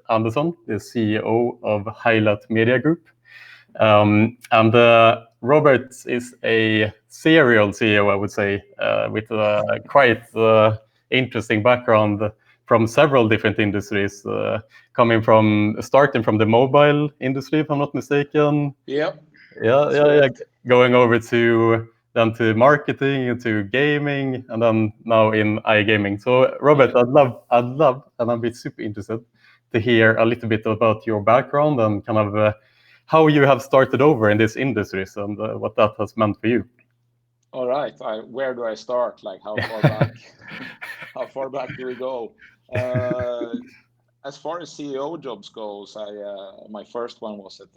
Andersson, the CEO of Highlight Media Group. And Robert is a serial CEO, I would say, with a quite interesting background from several different industries, starting from the mobile industry, if I'm not mistaken. Yeah. Going over to marketing, to gaming, and then now in iGaming. So Robert, I'd love, and I'd be super interested to hear a little bit about your background and kind of how you have started over in this industry and what that has meant for you. All right. Where do I start? Like how far back? How far back do we go? As far as CEO jobs goes, my first one was at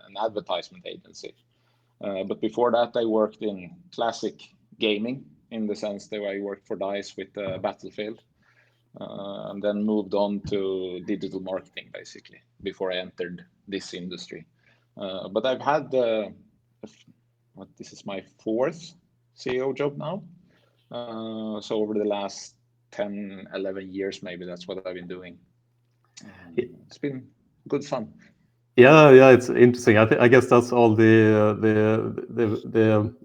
an advertisement agency. But before that, I worked in classic gaming, in the sense that I worked for DICE with Battlefield, and then moved on to digital marketing, basically, before I entered this industry. But I've had this is my fourth CEO job now. So over the last 10, 11 years, maybe that's what I've been doing. It's been good fun. Yeah, it's interesting. I guess that's all the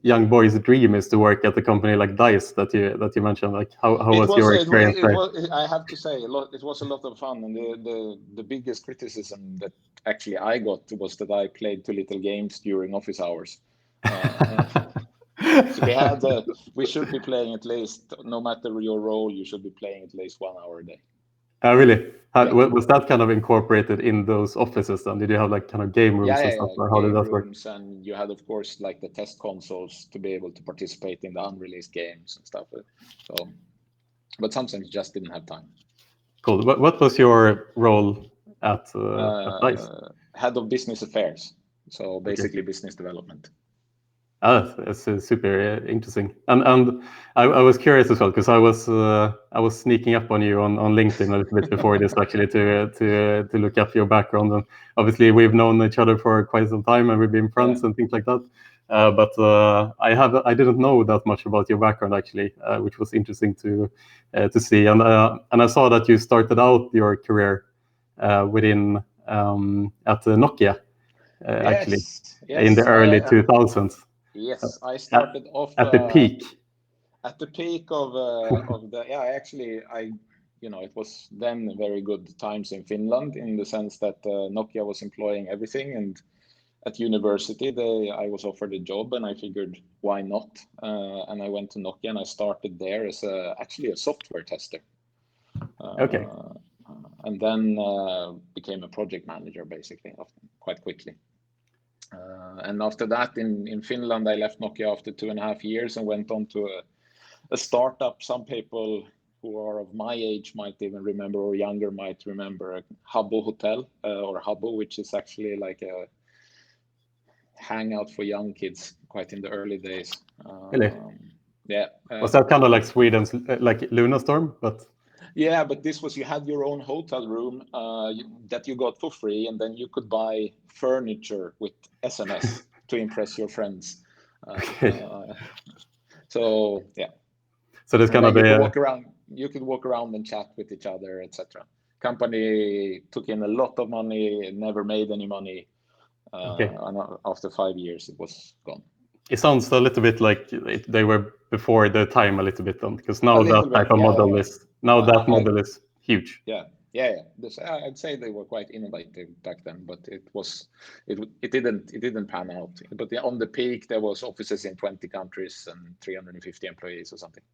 young boy's dream, is to work at a company like DICE that you mentioned. Like how was your experience there? I have to say, it was a lot of fun, and the biggest criticism that actually I got was that I played too little games during office hours. So we should be playing at least, no matter your role, you should be playing at least 1 hour a day. Oh, really? Was that kind of incorporated in those offices then? Did you have like kind of game rooms and stuff? Or how did that work? And you had, of course, like the test consoles to be able to participate in the unreleased games and stuff. So, but sometimes you just didn't have time. Cool. What was your role at DICE? Head of business affairs. So basically business development. That's super interesting, and I was curious as well, because I was sneaking up on you on LinkedIn a little bit before this, actually, to look up your background, and obviously we've known each other for quite some time and we've been friends and things like that. But I didn't know that much about your background, actually, which was interesting to see, and I saw that you started out your career within at Nokia, actually, in the early 2000s. Yes, I started off at the peak. At the peak of the it was then very good times in Finland, in the sense that Nokia was employing everything, and at university I was offered a job, and I figured why not, and I went to Nokia and I started there as actually a software tester. And then became a project manager, basically, quite quickly. And after that, in Finland, I left Nokia after 2.5 years and went on to a startup. Some people who are of my age might even remember, or younger might remember, Habbo Hotel, or Habbo, which is actually like a hangout for young kids, quite in the early days. Really? Yeah. Was that kind of like Sweden's, like Lunarstorm, but? Yeah, but this was, you had your own hotel room that you got for free, and then you could buy furniture with SMS to impress your friends. So yeah. So there's kind of you could walk around and chat with each other, etc. Company took in a lot of money, never made any money. And after 5 years, it was gone. It sounds a little bit like they were before their time a little bit, because now that type of model is model is huge. Yeah. I'd say they were quite innovative back then, but it didn't pan out. But on the peak, there was offices in 20 countries and 350 employees or something.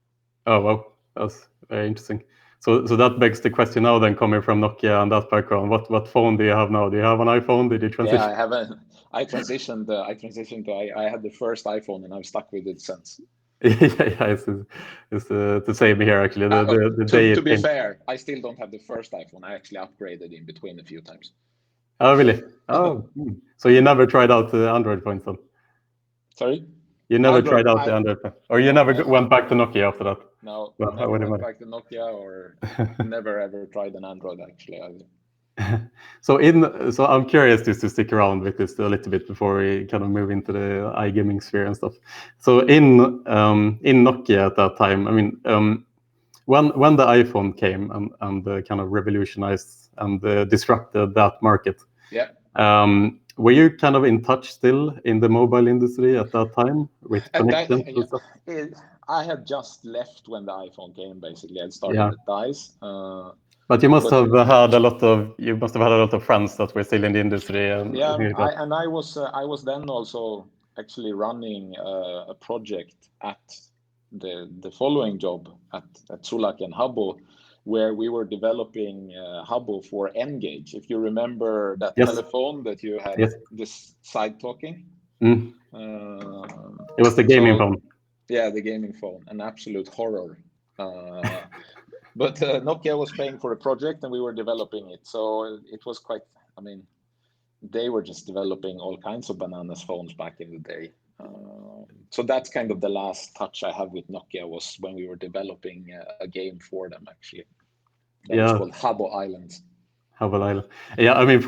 Oh wow, that's very interesting. So that begs the question now, then, coming from Nokia and that background, what phone do you have now? Do you have an iPhone? Did you transition? Yeah, I transitioned. I had the first iPhone, and I've stuck with it since. It's the same here, actually. To be fair, I still don't have the first iPhone. I actually upgraded in between a few times. Oh, really? Oh, so you never tried out the Android phones then? Sorry? You never tried out the Android phone? Or you never went back to Nokia after that? No, never went back to Nokia, or never ever tried an Android, actually, either. So I'm curious just to stick around with this a little bit before we kind of move into the iGaming sphere and stuff. So in Nokia at that time, I mean, when the iPhone came and kind of revolutionized disrupted that market. Yeah. Were you kind of in touch still in the mobile industry at that time with connections and stuff? I had just left when the iPhone came. Basically, I'd started at DICE. But you must have had a lot of friends that were still in the industry. I was then also actually running a project at the following job at Sulak and Habbo, where we were developing Habbo for N-Gage. If you remember that telephone that you had this side talking. It was the gaming phone. Yeah, the gaming phone, an absolute horror. But Nokia was paying for a project and we were developing it. So it was quite, I mean, they were just developing all kinds of bananas phones back in the day. So that's kind of the last touch I have with Nokia, was when we were developing a game for them, actually. That was called Habbo Islands. Habbo Island. Yeah, I mean,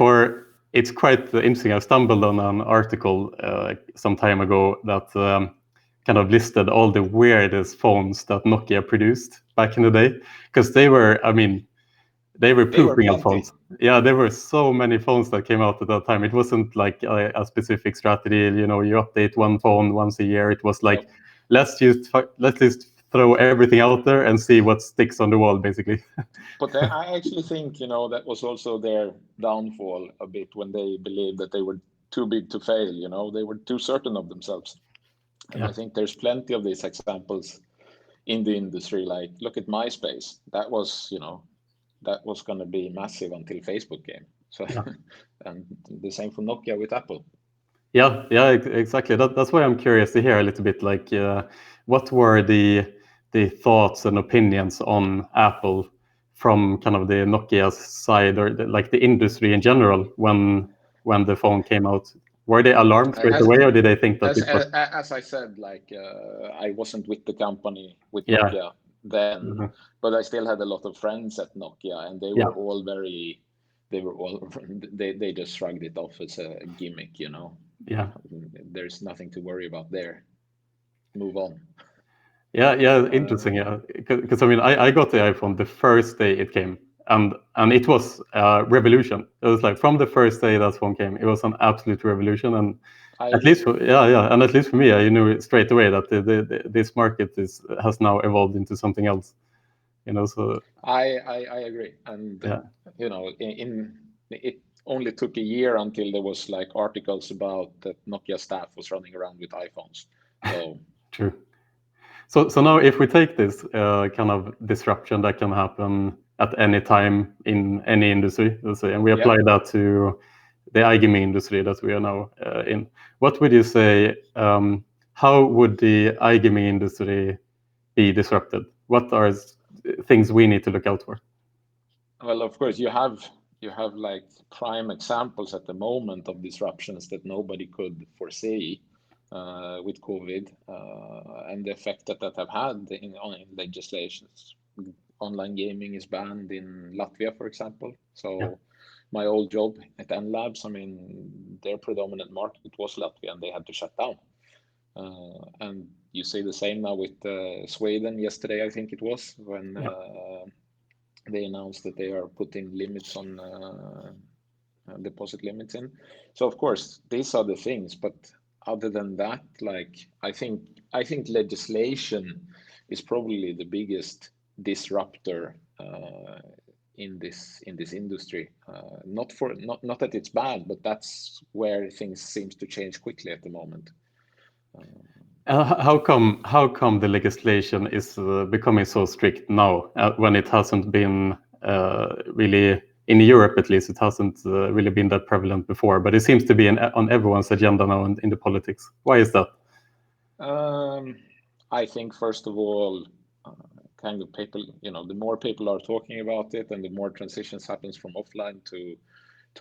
it's quite interesting. I stumbled on an article some time ago that kind of listed all the weirdest phones that Nokia produced back in the day, because they were pooping at phones. Yeah, there were so many phones that came out at that time. It wasn't like a specific strategy. You update one phone once a year. It was like, let's just throw everything out there and see what sticks on the wall, basically. But I actually think, that was also their downfall a bit, when they believed that they were too big to fail. They were too certain of themselves. And I think there's plenty of these examples in the industry. Like, look at MySpace. That was, that was going to be massive until Facebook came. So, and the same for Nokia with Apple. Yeah, exactly. That's why I'm curious to hear a little bit, like, what were the thoughts and opinions on Apple from kind of the Nokia side, or the industry in general, when the phone came out? Were they alarmed straight away, or did they think that as I said, I wasn't with the company with Nokia then, but I still had a lot of friends at Nokia, and they were all they just shrugged it off as a gimmick, There's nothing to worry about there. Move on. Yeah, interesting. Yeah, because I mean, I got the iPhone the first day it came, and it was a revolution. It was like, from the first day that phone came, it was an absolute revolution. And at least for me, I knew straight away that this market has now evolved into something else. So I agree, and it only took a year until there was like articles about that Nokia staff was running around with iPhones. So true. So now, if we take this kind of disruption that can happen at any time in any industry, let's say, and we apply that to the iGaming industry that we are now in, what would you say? How would the iGaming industry be disrupted? What are things we need to look out for? Well, of course, you have like prime examples at the moment of disruptions that nobody could foresee. With COVID and the effect that have had in legislations. Online gaming is banned in Latvia, for example. So my old job at Enlabs, I mean, their predominant market was Latvia, and they had to shut down. And you see the same now with Sweden. Yesterday, I think it was, when they announced that they are putting limits on deposit limits in. So of course, these are the things, but other than that, I think legislation is probably the biggest disruptor in this industry. Not that it's bad, but that's where things seems to change quickly at the moment. How come the legislation is becoming so strict now, when it hasn't been really, in Europe at least, it hasn't really been that prevalent before, but it seems to be on everyone's agenda now in the politics. Why is that? I think, first of all, kind of people, the more people are talking about it, and the more transitions happens from offline to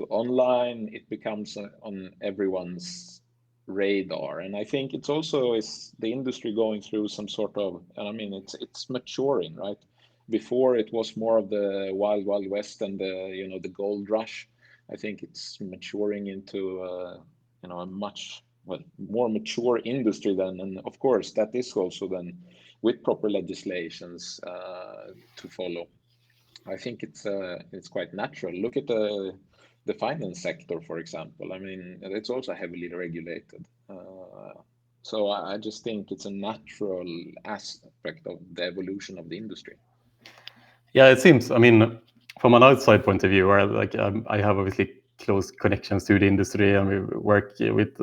online, it becomes on everyone's radar. And I think it's also is the industry going through some sort of, and I mean, it's maturing, right? Before it was more of the wild west and the gold rush. I think it's maturing into a much more mature industry then, and of course that is also then with proper legislations to follow. I think it's quite natural. Look at the finance sector, for example. I mean, it's also heavily regulated. So I just think it's a natural aspect of the evolution of the industry. Yeah, it seems. I mean, from an outside point of view, where I have obviously close connections to the industry, and we work with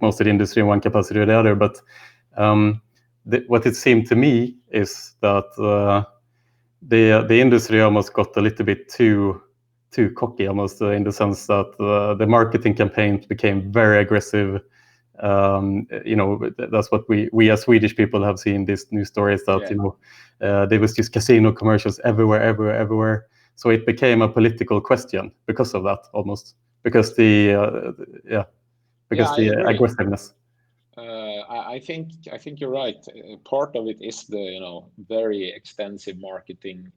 most of the industry in one capacity or the other. But what it seemed to me is that the industry almost got a little bit too cocky, almost in the sense that the marketing campaigns became very aggressive. That's what we as Swedish people have seen these news stories that there was just casino commercials everywhere. So it became a political question because of that, almost because the aggressiveness. I think you're right. Part of it is the very extensive marketing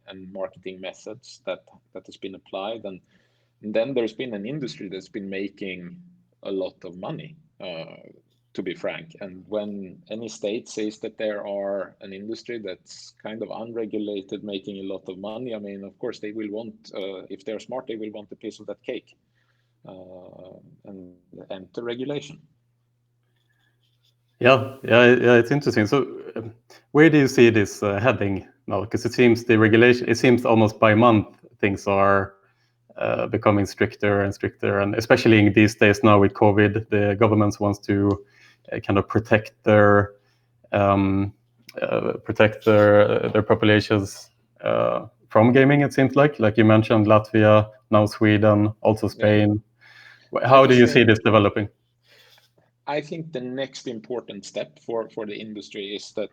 methods that has been applied, and then there's been an industry that's been making a lot of money, to be frank. And when any state says that there are an industry that's kind of unregulated making a lot of money, I mean, of course they will want, if they're smart, they will want a piece of that cake, and enter regulation. Yeah, it's interesting. So, where do you see this heading now? Because it seems the regulation, it seems almost by month things are becoming stricter and stricter, and especially in these days now with COVID, the governments wants to kind of protect their populations from gaming. It seems like you mentioned Latvia, now Sweden, also Spain. Yeah. How do you see this developing? I think the next important step for the industry is that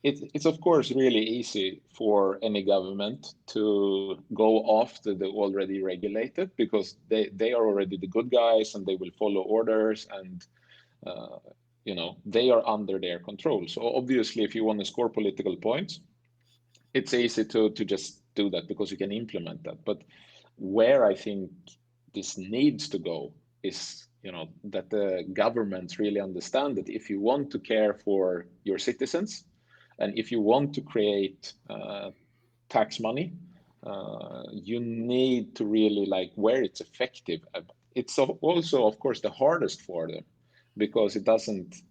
it's of course really easy for any government to go after the already regulated, because they are already the good guys and they will follow orders, and they are under their control. So obviously, if you want to score political points, it's easy to just do that because you can implement that. But where I think this needs to go is that the governments really understand that if you want to care for your citizens, and if you want to create tax money, you need to really, like, where it's effective. It's also, of course, the hardest for them, because it doesn't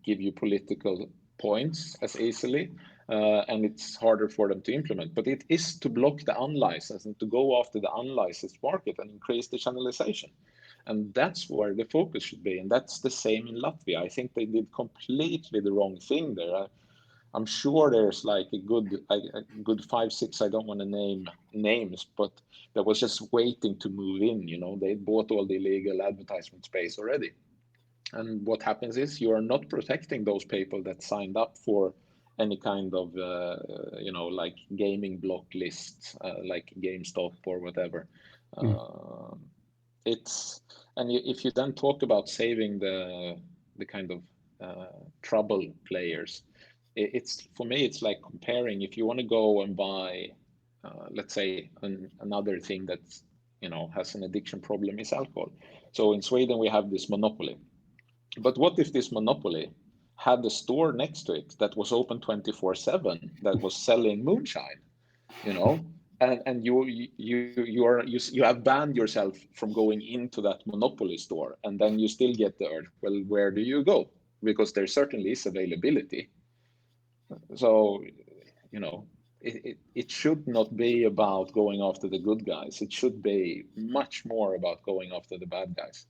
give you political points as easily, and it's harder for them to implement. But it is to block the unlicensed and to go after the unlicensed market and increase the channelization. And that's where the focus should be. And that's the same in Latvia. I think they did completely the wrong thing there. I'm sure there's like a good 5-6, I don't want to name names, but that was just waiting to move in. They bought all the illegal advertisement space already. And what happens is you are not protecting those people that signed up for any kind of, like gaming block lists, like GameStop or whatever. If you then talk about saving the kind of trouble players, for me it's like comparing, if you want to go and buy, let's say another thing that has an addiction problem is alcohol. So in Sweden we have this monopoly. But what if this monopoly had a store next to it that was open 24/7, that was selling moonshine, and you have banned yourself from going into that monopoly store, and then you still get the urge. Well, where do you go? Because there certainly is availability. So, it should not be about going after the good guys. It should be much more about going after the bad guys.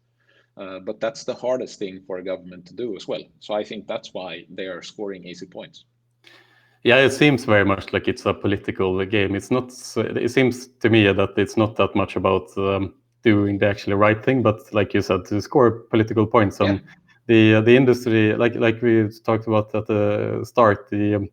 But that's the hardest thing for a government to do as well. So I think that's why they are scoring easy points. Yeah, it seems very much like it's a political game. It's not. It seems to me that it's not that much about doing the actually right thing, but like you said, to score political points. And the industry, like we talked about at the start, the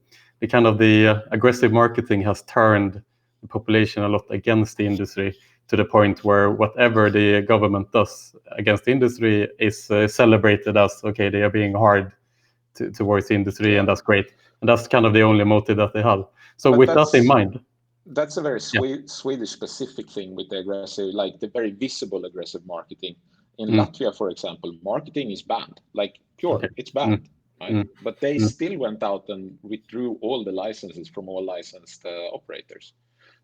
kind of the aggressive marketing has turned the population a lot against the industry, to the point where whatever the government does against the industry is celebrated as, okay, they are being hard towards the industry, and that's great. And that's kind of the only motive that they have. So with that in mind, that's a very Swedish specific thing with the aggressive, like the very visible aggressive marketing. In Latvia, for example, marketing is banned, like pure, it's banned, right? But they still went out and withdrew all the licenses from all licensed operators.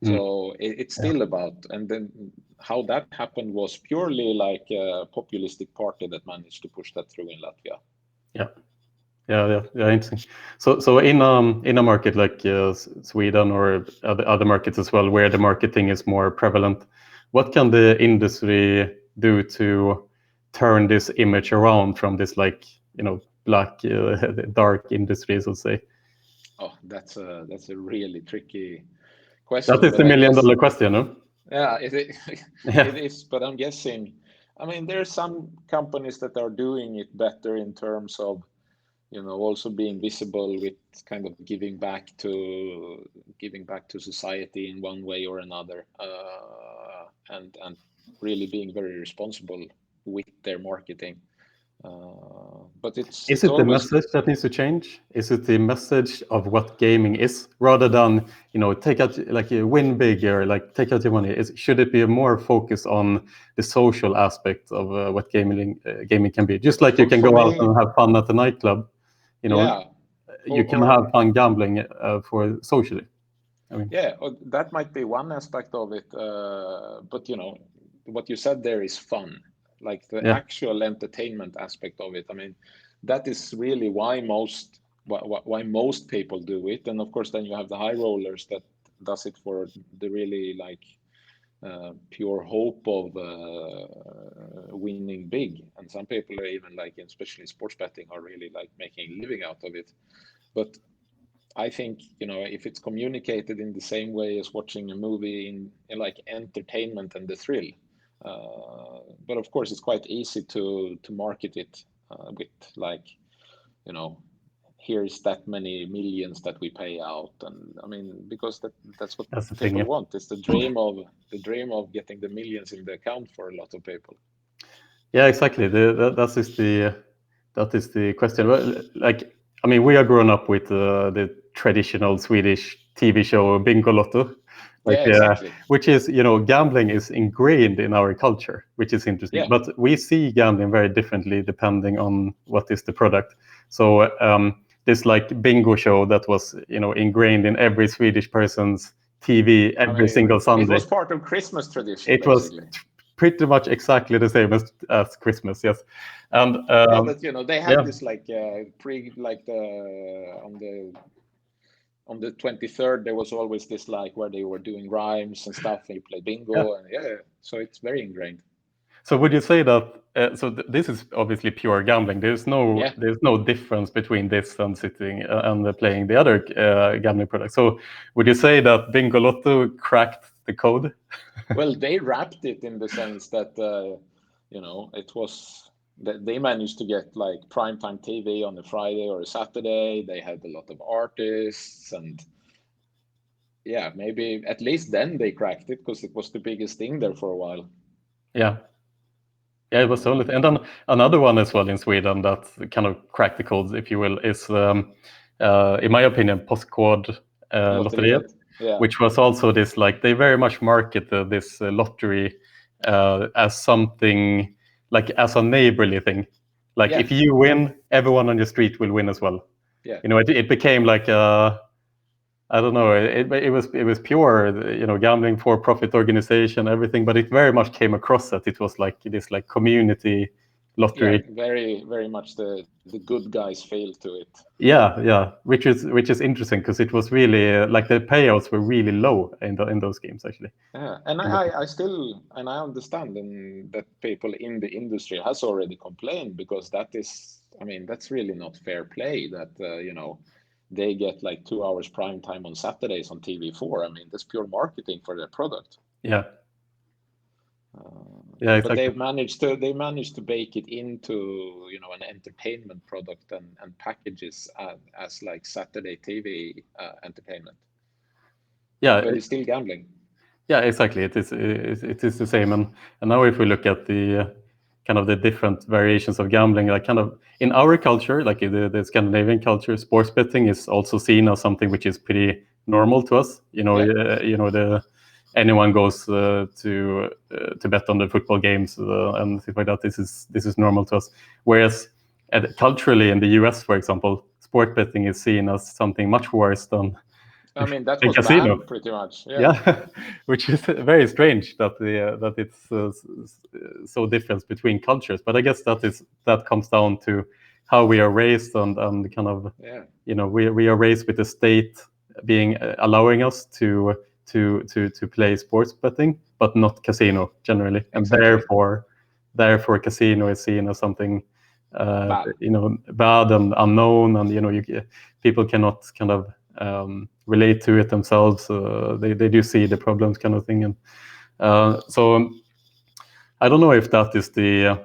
So it's still about, and then how that happened was purely like a populistic party that managed to push that through in Latvia. Yeah, interesting. So in a market like Sweden or other markets as well, where the marketing is more prevalent, what can the industry do to turn this image around from this, like, black, dark industry, so to say? Oh, that's a really tricky question. That is But the I guess, $1 million question, no? yeah, Yeah. it is. But I'm guessing, I mean, there are some companies that are doing it better in terms of, also being visible with kind of giving back to society in one way or another, and really being very responsible with their marketing. But Is it's it the always, message that needs to change? Is it the message of what gaming is, rather than, take out, like, win bigger, like take out your money? Should it be a more focus on the social aspect of what gaming can be? Just like you can for go out me, and have fun at the nightclub, yeah, you can or have fun gambling for socially. yeah, that might be one aspect of it. But what you said there is fun, like the Yeah. actual entertainment aspect of it. I mean, that is really why most people do it. And of course, then you have the high rollers that does it for the really like pure hope of winning big. And some people are even like, especially sports betting, are really like making a living out of it. But I think, if it's communicated in the same way as watching a movie in like entertainment and the thrill, but of course it's quite easy to market it with like, here's that many millions that we pay out, and I mean, because that's what That's the thing. people Yeah. want. It's the dream of getting the millions in the account for a lot of people. Yeah, exactly. That is the question. Well, like, I mean, we are grown up with the traditional Swedish TV show Bingolotto, like, Yeah, exactly. which is, gambling is ingrained in our culture, which is interesting. Yeah. But we see gambling very differently depending on what is the product. So this like bingo show that was, ingrained in every Swedish person's TV every single Sunday. It was part of Christmas tradition, It was basically. pretty much exactly the same as Christmas, yes. And yeah, but they had yeah. this like on the 23rd there was always this like where they were doing rhymes and stuff, and you play bingo, and so it's very ingrained. So would you say that this is obviously pure gambling? There's no difference between this and sitting and playing the other gambling products. So would you say that Bingolotto cracked the code? Well, they wrapped it in the sense that it was that they managed to get like primetime TV on a Friday or a Saturday. They had a lot of artists, and yeah, maybe at least then they cracked it because it was the biggest thing there for a while. Yeah. Yeah, it was the only thing. And then another one as well in Sweden that kind of cracked the codes, if you will, is, in my opinion, Postcode Lotteriet, which was also this, like, they very much marketed this lottery as something, like, as a neighborly thing. Like, if you win, everyone on your street will win as well. Yeah. It became like I don't know. It was pure, gambling for profit organization, everything. But it very much came across that it was like this, like, community lottery. Yeah, very, very much the good guys feel to it. Yeah, which is interesting because it was really like the payouts were really low in those games, actually. Yeah, and I still understand that people in the industry has already complained, because that is, I mean, that's really not fair play that they get like 2 hours prime time on Saturdays on TV4. I mean, that's pure marketing for their product. Yeah. Yeah, exactly. But they managed to bake it into an entertainment product and packages as like Saturday TV entertainment. Yeah, but it's still gambling. Yeah, exactly. It is the same. And now if we look at the kind of the different variations of gambling, like kind of in our culture, like the Scandinavian culture, sports betting is also seen as something which is pretty normal to us. Anyone goes to bet on the football games and things like that. This is normal to us. Whereas culturally in the US, for example, sport betting is seen as something much worse than I mean, that And was casino. banned pretty much. Yeah, which is very strange that that it's so different between cultures. But I guess that comes down to how we are raised and kind of we are raised with the state being allowing us to play sports betting, but not casino generally, and Exactly. therefore casino is seen as something Bad. bad and unknown, and people cannot kind of relate to it themselves. They do see the problems, kind of thing, and so I don't know if that is the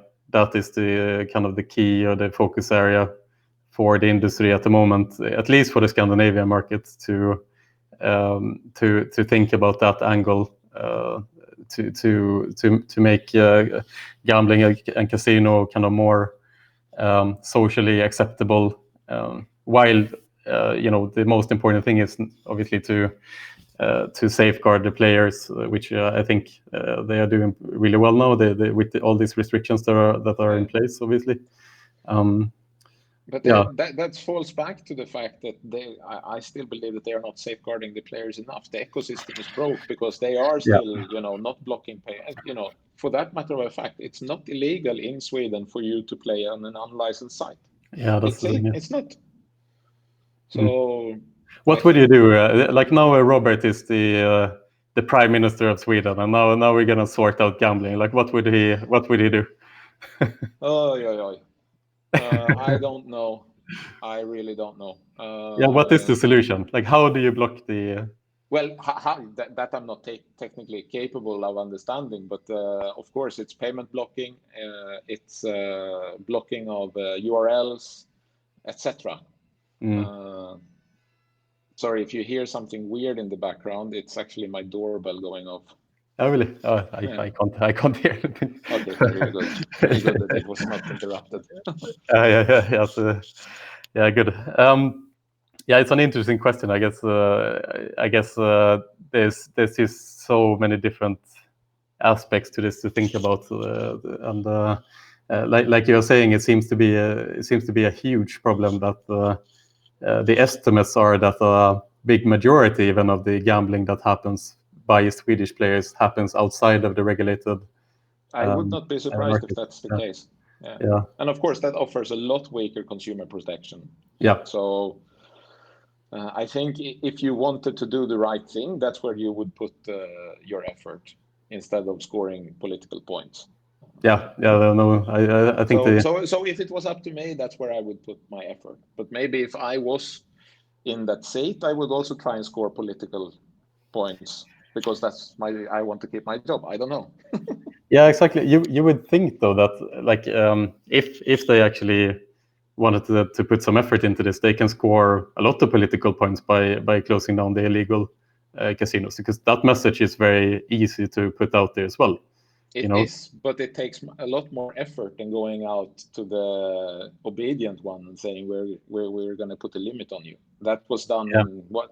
kind of the key or the focus area for the industry at the moment, at least for the Scandinavian market, to think about that angle, to make gambling and casino kind of more socially acceptable, while the most important thing is obviously to safeguard the players, which I think they are doing really well now, with all these restrictions that are in place, obviously. But that falls back to the fact that I still believe that they are not safeguarding the players enough. The ecosystem is broke because they are still, not blocking pay. For that matter of fact, it's not illegal in Sweden for you to play on an unlicensed site. Yeah, that's the thing. It's not. So what would you do? Like now, Robert is the prime minister of Sweden, and now we're gonna sort out gambling. Like, what would he do? I don't know. I really don't know. Yeah, what is the solution? Like, how do you block the? Well, that I'm not technically capable of understanding, but of course it's payment blocking, it's blocking of URLs, etc. Sorry if you hear something weird in the background. It's actually my doorbell going off. Oh, really? Oh, I can't hear anything. Okay, very good. Very good that it was not interrupted. Yeah, good. Yeah, it's an interesting question. I guess there's just so many different aspects to this to think about, and like you're saying, it seems to be a huge problem that the estimates are that a big majority even of the gambling that happens by Swedish players happens outside of the regulated. I would not be surprised if that's the case. Yeah. And of course, that offers a lot weaker consumer protection. Yeah. So I think if you wanted to do the right thing, that's where you would put your effort instead of scoring political points. Yeah. No, I think so if it was up to me, that's where I would put my effort. But maybe if I was in that seat, I would also try and score political points because I want to keep my job. I don't know. Yeah, exactly. You would think though that like if they actually wanted to put some effort into this, they can score a lot of political points by closing down the illegal casinos, because that message is very easy to put out there as well. It is, but it takes a lot more effort than going out to the obedient one and saying we're going to put a limit on you. That was done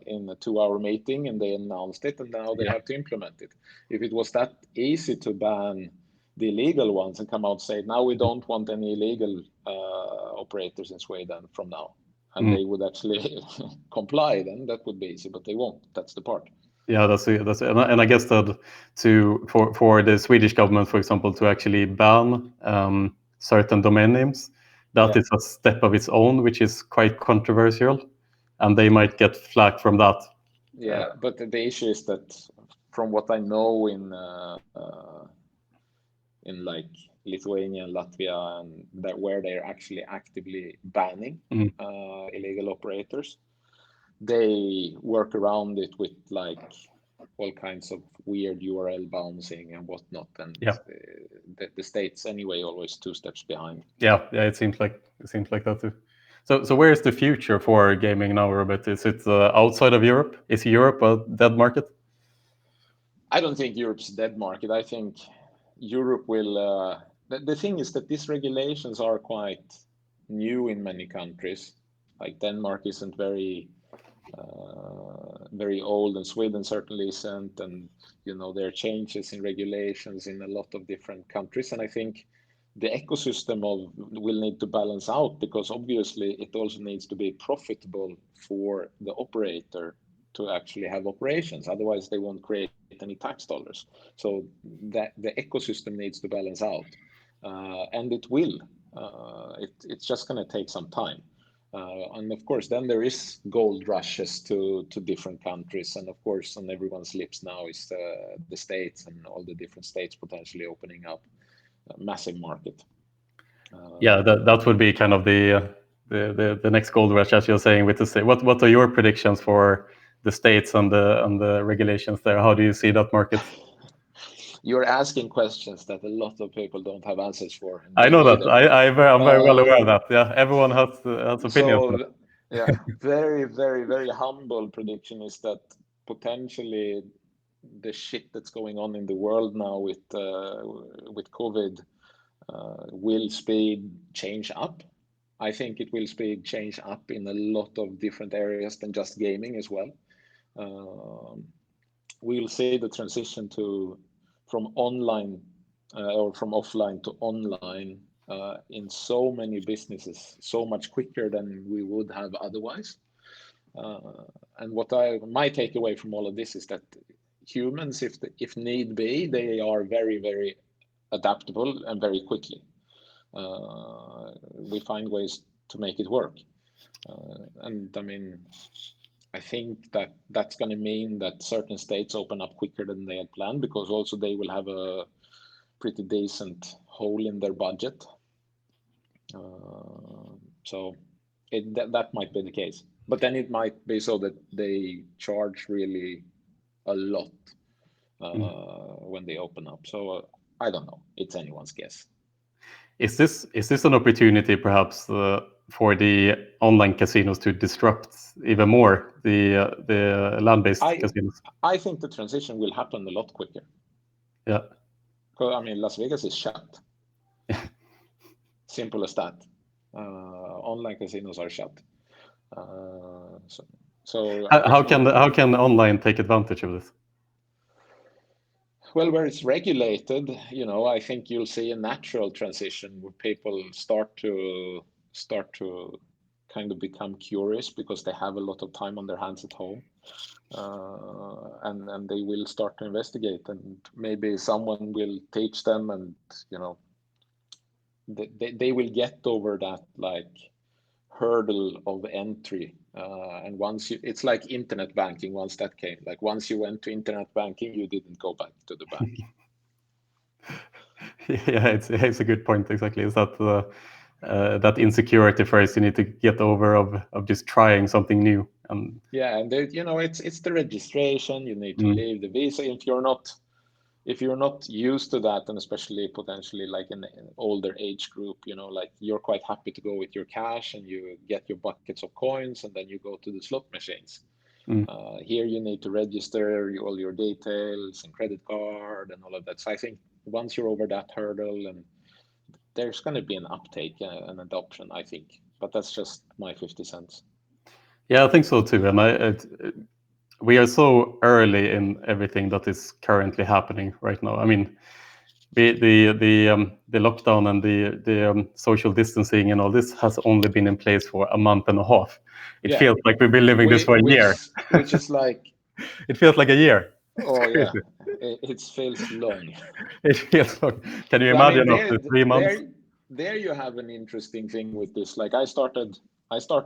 in a 2-hour meeting, and they announced it, and now they have to implement it. If it was that easy to ban the illegal ones and come out and say now we don't want any illegal operators in Sweden from now, and they would actually comply, then that would be easy, but they won't. That's the part. Yeah, that's and I guess that for the Swedish government, for example, to actually ban certain domain names, that is a step of its own, which is quite controversial, and they might get flack from that. Yeah, but the issue is that from what I know in like Lithuania and Latvia, and that where they're actually actively banning illegal operators, they work around it with like all kinds of weird URL bouncing and whatnot, and the states anyway always 2 steps behind. Yeah, it seems like that too. So where is the future for gaming now, Robert? Is it outside of Europe? Is Europe a dead market? I don't think Europe's a dead market. I think Europe will. The thing is that these regulations are quite new in many countries. Like Denmark isn't very old, and Sweden certainly isn't, and there are changes in regulations in a lot of different countries, and I think the ecosystem will need to balance out, because obviously it also needs to be profitable for the operator actually have operations. Otherwise, they won't create any tax dollars. So that the ecosystem needs to balance out, and it will. It's just going to take some time. And of course, then there is gold rushes to different countries, and of course, on everyone's lips now is the states and all the different states potentially opening up a massive market. Yeah, that would be kind of the next gold rush, as you're saying, with the state. What are your predictions for the states and the regulations there? How do you see that market? You're asking questions that a lot of people don't have answers for. I know that. Either. I'm very well aware of that. Yeah, everyone has opinions. So yeah, very, very, very humble prediction is that potentially the shit that's going on in the world now with COVID will speed change up. I think it will speed change up in a lot of different areas than just gaming as well. We'll see the transition from online or from offline to online in so many businesses so much quicker than we would have otherwise. And my takeaway from all of this is that humans, if need be, they are very, very adaptable and very quickly. We find ways to make it work. And I mean, I think that's going to mean that certain states open up quicker than they had planned, because also they will have a pretty decent hole in their budget. So that might be the case. But then it might be so that they charge really a lot when they open up. So I don't know. It's anyone's guess. Is this an opportunity, perhaps, for the online casinos to disrupt even more the land-based casinos? I think the transition will happen a lot quicker. Yeah. Because I mean, Las Vegas is shut. Simple as that. Online casinos are shut. So how can online take advantage of this? Well, where it's regulated, I think you'll see a natural transition where people start to kind of become curious because they have a lot of time on their hands at home, and they will start to investigate, and maybe someone will teach them, and they will get over that hurdle of entry. And it's like internet banking. Once that came, once you went to internet banking, you didn't go back to the bank. Yeah, it's a good point. Exactly, is that that insecurity first you need to get over of just trying something new. And yeah, and it's the registration. You need to leave the visa if you're not used to that, and especially potentially in an older age group, you're quite happy to go with your cash and you get your buckets of coins and then you go to the slot machines. Here you need to register all your details and credit card and all of that. So I think once you're over that hurdle, and there's going to be an uptake and adoption, I think. But that's just my 50 cents. Yeah, I think so too. And we are so early in everything that is currently happening right now. I mean, the lockdown and the social distancing and all this has only been in place for a month and a half. It feels like we've been living this for a year. Which is like... It feels like a year. Oh yeah, it feels long. It feels long. Can you imagine after 3 months? There you have an interesting thing with this. I started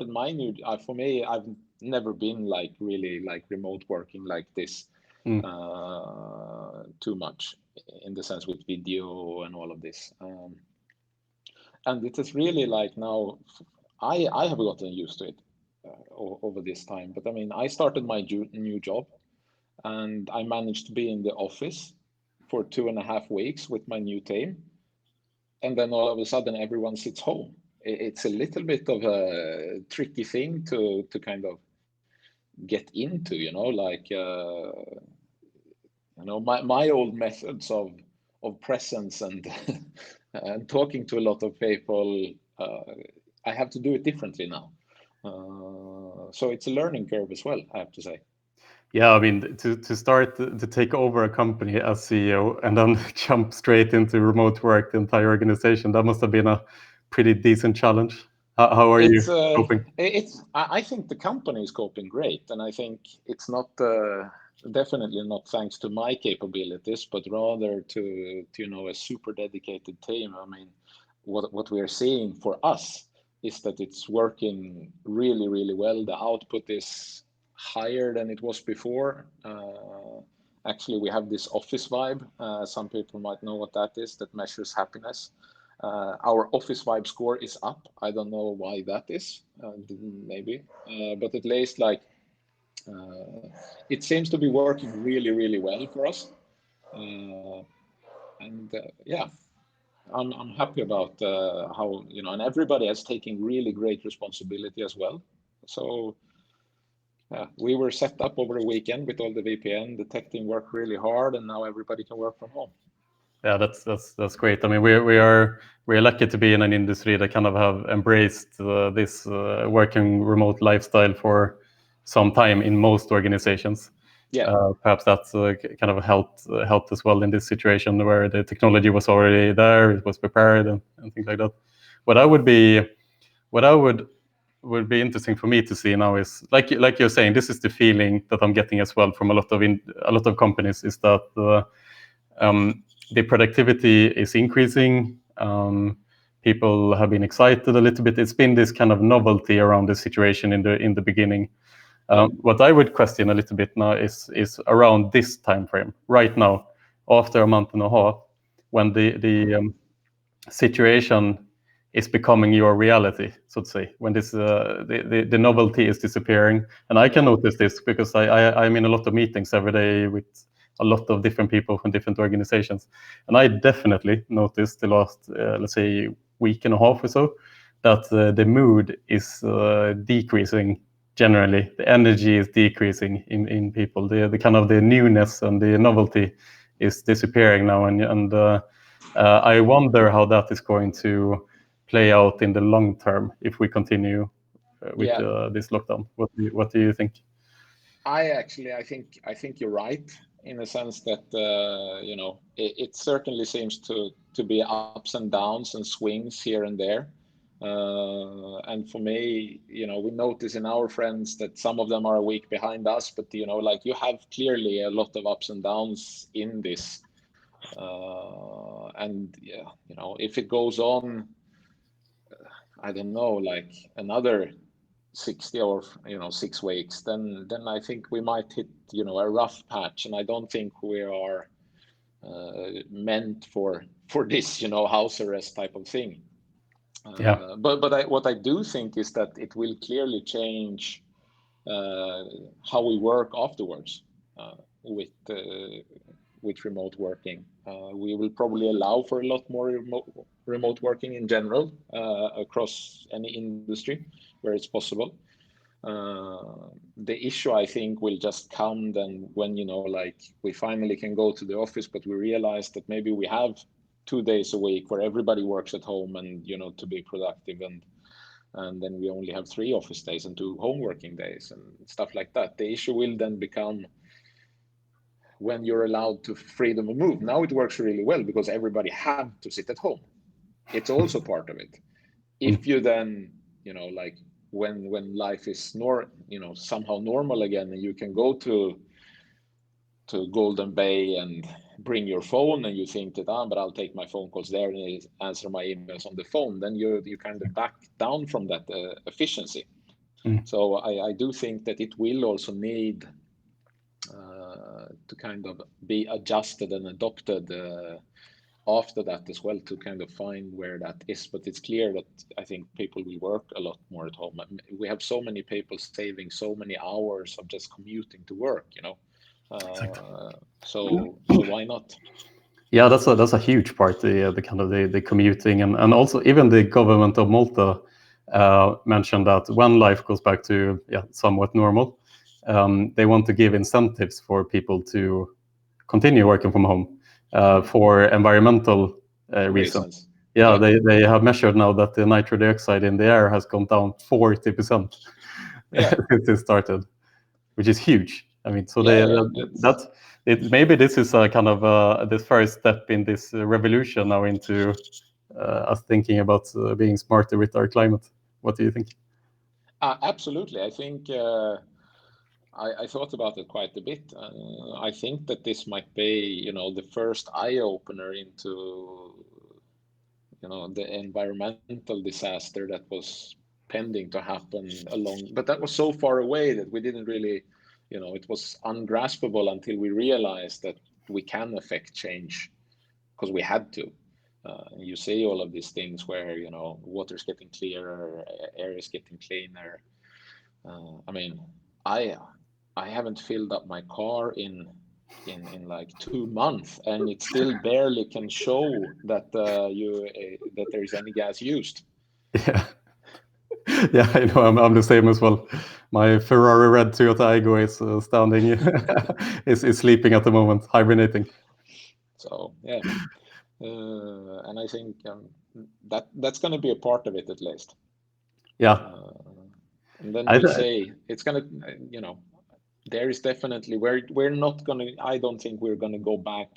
my new... for me, I've never been really remote working like this too much, in the sense with video and all of this. And it is really now, I have gotten used to it over this time. But I mean, I started my new job, and I managed to be in the office for 2.5 weeks with my new team. And then all of a sudden, everyone sits home. It's a little bit of a tricky thing to kind of get into, my old methods of presence and and talking to a lot of people, I have to do it differently now. So it's a learning curve as well, I have to say. Yeah, I mean, to start to take over a company as CEO and then jump straight into remote work, the entire organization, that must have been a pretty decent challenge. How are you coping? I think the company is coping great, and I think it's not definitely not thanks to my capabilities, but rather to a super dedicated team. I mean, what we are seeing for us is that it's working really, really well. The output is higher than it was before. Actually, we have this office vibe. Some people might know what that is, that measures happiness. Our office vibe score is up. I don't know why that is, maybe, but at least like it seems to be working really, really well for us. And yeah, I'm happy about how, and everybody has taken really great responsibility as well. So yeah, we were set up over the weekend with all the VPN. The tech team worked really hard, and now everybody can work from home. Yeah, that's great. I mean, we're lucky to be in an industry that kind of have embraced this working remote lifestyle for some time in most organizations. Yeah. Perhaps that's kind of helped as well in this situation where the technology was already there, it was prepared, and things like that. What I would would be interesting for me to see now is like you're saying, this is the feeling that I'm getting as well from a lot of companies, is that the productivity is increasing. People have been excited a little bit. It's been this kind of novelty around the situation in the beginning. What I would question a little bit now is around this time frame right now, after a month and a half, when the situation is becoming your reality, so to say, when this the novelty is disappearing. And I can notice this because I'm in a lot of meetings every day with a lot of different people from different organizations, and I definitely noticed the last let's say week and a half or so that the mood is decreasing. Generally, the energy is decreasing in people. The kind of the newness and the novelty is disappearing now, and I wonder how that is going to play out in the long term if we continue with this lockdown. What do you think? I think you're right in the sense that it certainly seems to be ups and downs and swings here and there. And for me, we notice in our friends that some of them are a week behind us, but like you have clearly a lot of ups and downs in this. And yeah, if it goes on, I don't know, like another 60 or 6 weeks, then I think we might hit a rough patch, and I don't think we are meant for this house arrest type of thing. Yeah. But what I do think is that it will clearly change how we work afterwards with remote working. We will probably allow for a lot more remote working in general across any industry where it's possible. The issue, I think, will just come then when like we finally can go to the office, but we realize that maybe we have 2 days a week where everybody works at home and to be productive, and then we only have 3 office days and 2 home working days and stuff like that. The issue will then become when you're allowed to freedom of move. Now it works really well because everybody had to sit at home. It's also part of it. If you then like when life is somehow normal again, and you can go to Golden Bay and bring your phone, and you think that but I'll take my phone calls there and answer my emails on the phone, then you kind of back down from that efficiency. So I do think that it will also need to kind of be adjusted and adopted after that as well, to kind of find where that is. But it's clear that I think people will work a lot more at home. We have so many people saving so many hours of just commuting to work, so why not? Yeah, that's a huge part, the kind of the commuting, and also even the government of Malta mentioned that when life goes back to somewhat normal, they want to give incentives for people to continue working from home for environmental reasons. Yeah, they have measured now that the nitrogen dioxide in the air has gone down 40% since it started, which is huge. I mean, so maybe this is a kind of the first step in this revolution now into us thinking about being smarter with our climate. What do you think? Absolutely. I think I thought about it quite a bit. I think that this might be, the first eye opener into, the environmental disaster that was pending to happen but that was so far away that we didn't really, it was ungraspable until we realized that we can affect change because we had to. You see all of these things where, water's getting clearer, air is getting cleaner. I mean, I haven't filled up my car in like 2 months, and it still barely can show that that there is any gas used. Yeah. Yeah, I know. I'm the same as well. My Ferrari red Toyota Aygo is standing, is sleeping at the moment, hibernating. So yeah, and I think that's going to be a part of it at least. Yeah. And then we'll say it's going to, there is definitely we're not going to. I don't think we're going to go back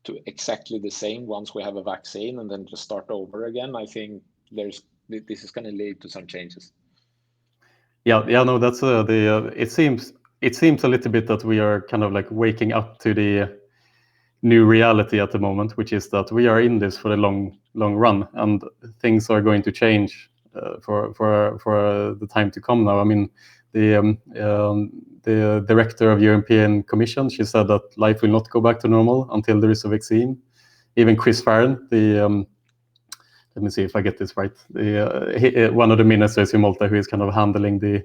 to exactly the same once we have a vaccine and then just start over again. I think this is going to lead to some changes. Yeah, no, that's it seems a little bit that we are kind of like waking up to the new reality at the moment, which is that we are in this for the long run, and things are going to change for the time to come now. I mean, the director of European Commission, she said that life will not go back to normal until there is a vaccine. Even Chris Farron, let me see if I get this right, one of the ministers in Malta who is kind of handling the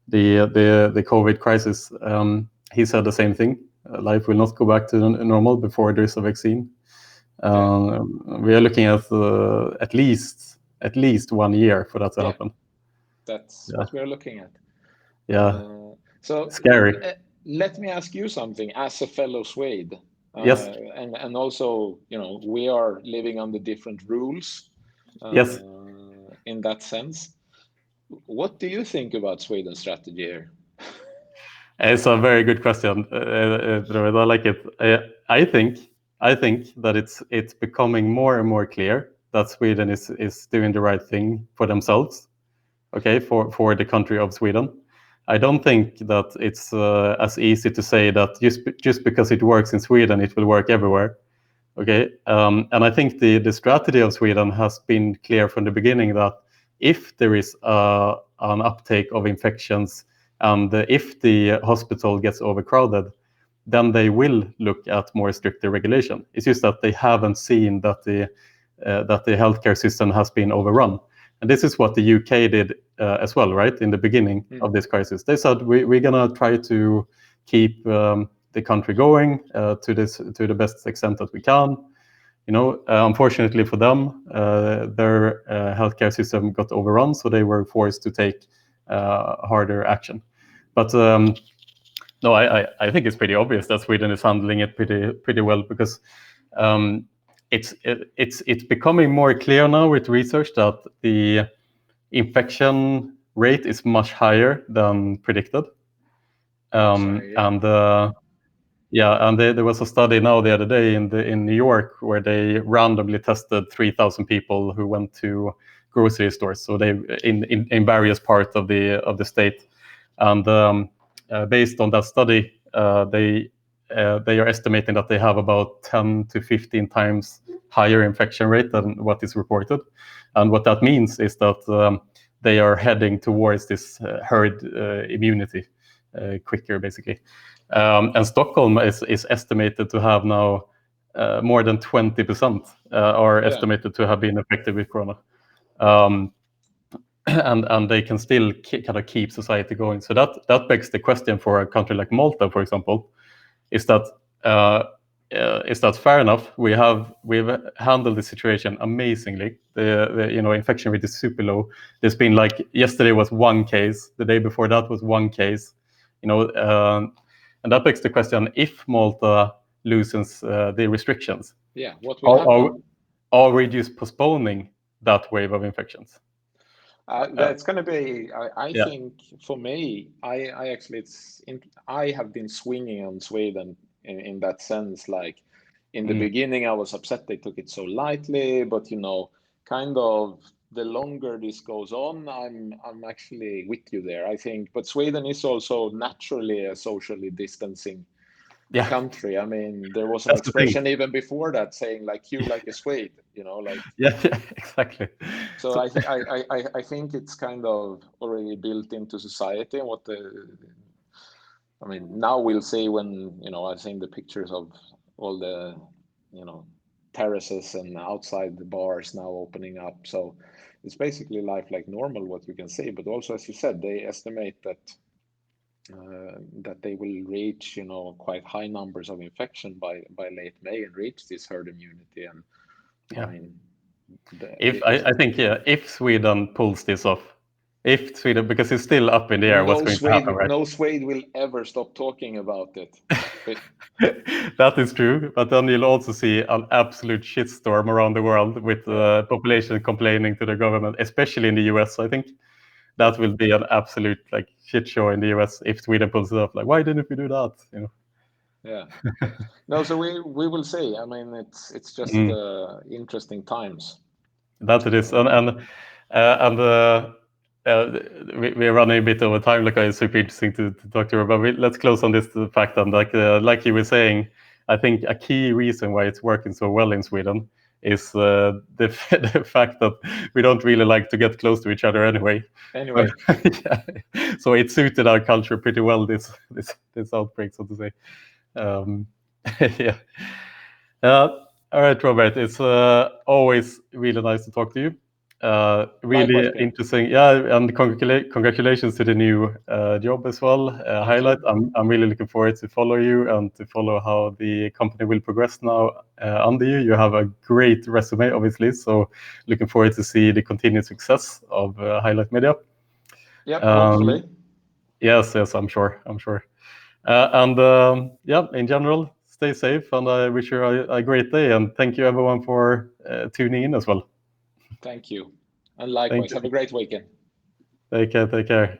COVID crisis, he said the same thing. Life will not go back to normal before there is a vaccine. We are looking at least 1 year for that to happen. That's what we're looking at. Yeah. So scary. Let me ask you something as a fellow Swede. Yes. And also, we are living under different rules. Yes. In that sense, what do you think about Sweden's strategy here? It's a very good question. I like it. I think that it's becoming more and more clear that Sweden is doing the right thing for themselves. Okay, for the country of Sweden. I don't think that it's as easy to say that just because it works in Sweden, it will work everywhere. Okay, and I think the strategy of Sweden has been clear from the beginning that if there is an uptake of infections and if the hospital gets overcrowded, then they will look at more stricter regulation. It's just that they haven't seen that the healthcare system has been overrun. And this is what the UK did as well, right? In the beginning of this crisis, they said we're gonna try to keep the country going to the best extent that we can. Unfortunately for them, their healthcare system got overrun, so they were forced to take harder action. But no, I think it's pretty obvious that Sweden is handling it pretty well, because it's becoming more clear now with research that the infection rate is much higher than predicted. And there was a study now the other day in New York where they randomly tested 3,000 people who went to grocery stores. So they in various parts of the state, and based on that study, they are estimating that they have about 10 to 15 times higher infection rate than what is reported. And what that means is that they are heading towards this herd immunity quicker, basically. And Stockholm is estimated to have now more than 20% are estimated to have been affected with corona. And they can still kind of keep society going. So that begs the question for a country like Malta, for example, is that fair enough? We've handled the situation amazingly. The infection rate is super low. There's been, like, yesterday was 1 case, the day before that was 1 case, and that begs the question: if Malta loosens the restrictions, what will happen? Are we just postponing that wave of infections? That's going to be. I think for me, I have been swinging on Sweden in that sense. Like in the beginning, I was upset they took it so lightly, but kind of the longer this goes on, I'm actually with you there, I think. But Sweden is also naturally a socially distancing country. I mean, there was an expression even before that saying like "you like a Swede," like. Yeah, exactly. So I think I think it's kind of already built into society, and I mean, now we'll see when I've seen the pictures of all the terraces and outside the bars now opening up. So it's basically life like normal, what we can see. But also, as you said, they estimate that they will reach quite high numbers of infection by late May and reach this herd immunity. And I mean, I think if Sweden pulls this off, because it's still up in the air what's going to happen, right? No Swede will ever stop talking about it. That is true, but then you'll also see an absolute shitstorm around the world with the population complaining to the government, especially in the US. I think that will be an absolute shit show in the US if Sweden pulls it off. Like, why didn't we do that? Yeah. No, so we will see. I mean, it's just interesting times. That it is, and we're running a bit over time. It's super interesting to talk to you about. Let's close on this fact. And like you were saying, I think a key reason why it's working so well in Sweden is the fact that we don't really like to get close to each other anyway. So it suited our culture pretty well, this outbreak, so to say. All right, Robert, it's always really nice to talk to you. Really interesting. And congratulations to the new job as well. Highlight. I'm really looking forward to follow you and to follow how the company will progress now under you. You have a great resume, obviously, so looking forward to see the continued success of Highlight Media. Yeah, hopefully. Yes, I'm sure. In general, stay safe, and I wish you a great day. And thank you, everyone, for tuning in as well. Thank you. And likewise, have a great weekend. Take care.